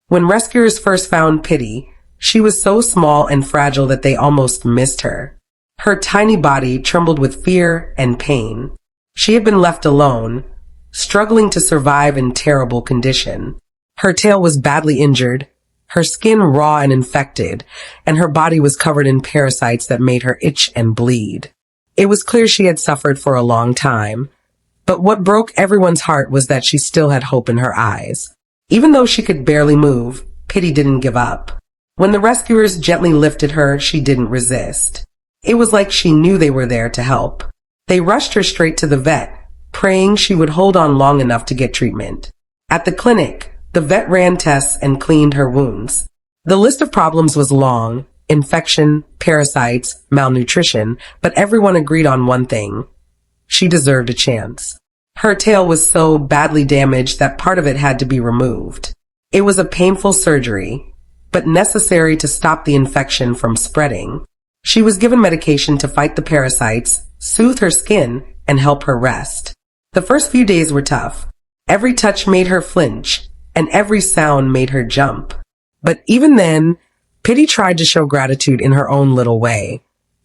When rescuers first found Pitty, she was so small and fragile that they almost missed her. Her tiny body trembled with fear and pain. She had been left alone, struggling to survive in terrible condition. Her tail was badly injured, her skin raw and infected, and her body was covered in parasites that made her itch and bleed. It was clear she had suffered for a long time, but what broke everyone's heart was that she still had hope in her eyes. Even though she could barely move, Pitty didn't give up. When the rescuers gently lifted her, she didn't resist. It was like she knew they were there to help. They rushed her straight to the vet, praying she would hold on long enough to get treatment. At the clinic, the vet ran tests and cleaned her wounds. The list of problems was long: infection, parasites, malnutrition, but everyone agreed on one thing: she deserved a chance. Her tail was so badly damaged that part of it had to be removed. It was a painful surgery, but necessary to stop the infection from spreading. She was given medication to fight the parasites, soothe her skin, and help her rest. The first few days were tough. Every touch made her flinch, and every sound made her jump. But even then, Pitty tried to show gratitude in her own little way,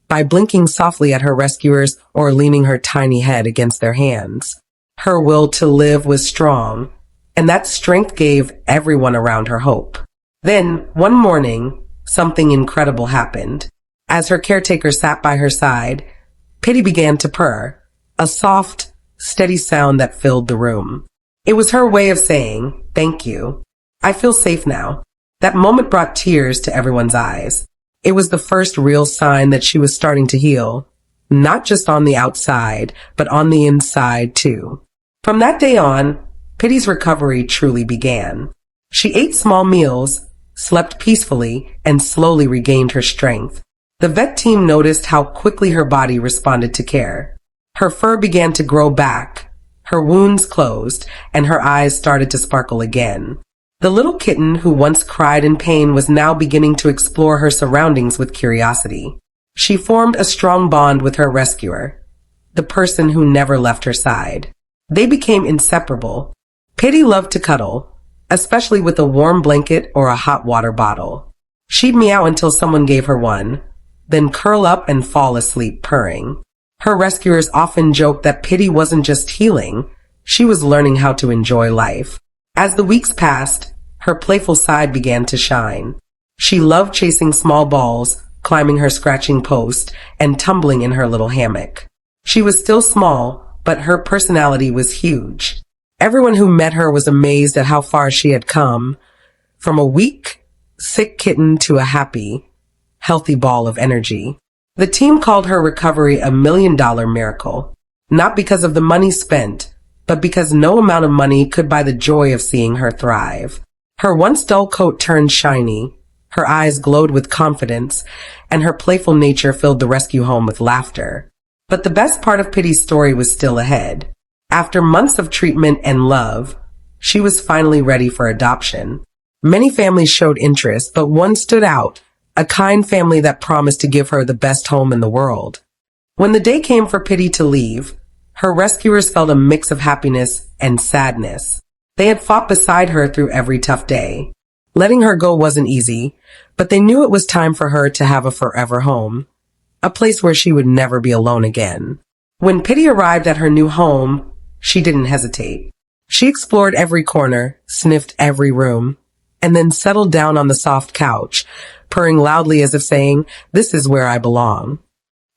by blinking softly at her rescuers or leaning her tiny head against their hands. Her will to live was strong, and that strength gave everyone around her hope. Then, one morning, something incredible happened. As her caretaker sat by her side, Pitty began to purr, a soft, steady sound that filled the room. It was her way of saying, "Thank you. I feel safe now." That moment brought tears to everyone's eyes. It was the first real sign that she was starting to heal, not just on the outside, but on the inside too. From that day on, Pitty's recovery truly began. She ate small meals, slept peacefully, and slowly regained her strength. The vet team noticed how quickly her body responded to care. Her fur began to grow back, her wounds closed, and her eyes started to sparkle again. The little kitten who once cried in pain was now beginning to explore her surroundings with curiosity. She formed a strong bond with her rescuer, the person who never left her side. They became inseparable. Pitty loved to cuddle, especially with a warm blanket or a hot water bottle. She'd meow until someone gave her one, then curl up and fall asleep purring. Her rescuers often joked that Pitty wasn't just healing, she was learning how to enjoy life. As the weeks passed, her playful side began to shine. She loved chasing small balls, climbing her scratching post, and tumbling in her little hammock. She was still small, but her personality was huge. Everyone who met her was amazed at how far she had come, from a weak, sick kitten to a happy, healthy ball of energy. The team called her recovery a $1,000,000 miracle, not because of the money spent, but because no amount of money could buy the joy of seeing her thrive. Her once dull coat turned shiny, her eyes glowed with confidence, and her playful nature filled the rescue home with laughter. But the best part of Pitty's story was still ahead. After months of treatment and love, she was finally ready for adoption. Many families showed interest, but one stood out, a kind family that promised to give her the best home in the world. When the day came for Pitty to leave, her rescuers felt a mix of happiness and sadness. They had fought beside her through every tough day. Letting her go wasn't easy, but they knew it was time for her to have a forever home, a place where she would never be alone again. When Pitty arrived at her new home, she didn't hesitate. She explored every corner, sniffed every room, and then settled down on the soft couch, purring loudly as if saying, "This is where I belong."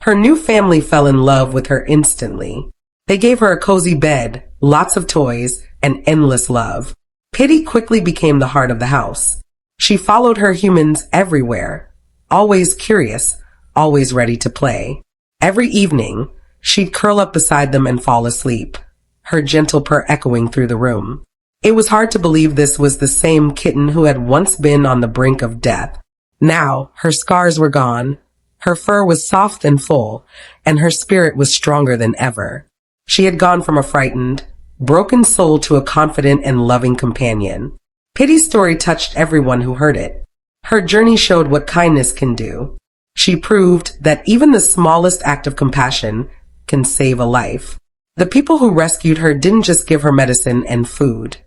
Her new family fell in love with her instantly. They gave her a cozy bed, lots of toys, and endless love. Pitty quickly became the heart of the house. She followed her humans everywhere, always curious, always ready to play. Every evening, she'd curl up beside them and fall asleep, her gentle purr echoing through the room. It was hard to believe this was the same kitten who had once been on the brink of death. Now, her scars were gone, her fur was soft and full, and her spirit was stronger than ever. She had gone from a frightened, broken soul to a confident and loving companion. Pitty's story touched everyone who heard it. Her journey showed what kindness can do. She proved that even the smallest act of compassion can save a life. The people who rescued her didn't just give her medicine and food.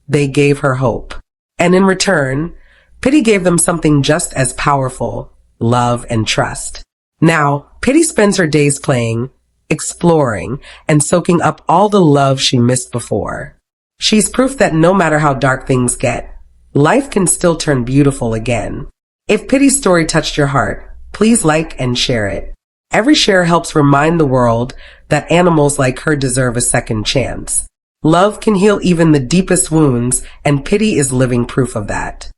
They gave her hope. And in return, Pitty gave them something just as powerful: love and trust. Now, Pitty spends her days playing, exploring, and soaking up all the love she missed before. She's proof that no matter how dark things get, life can still turn beautiful again. If Pitty's story touched your heart, please like and share it. Every share helps remind the world that animals like her deserve a second chance. Love can heal even the deepest wounds, and Pitty is living proof of that.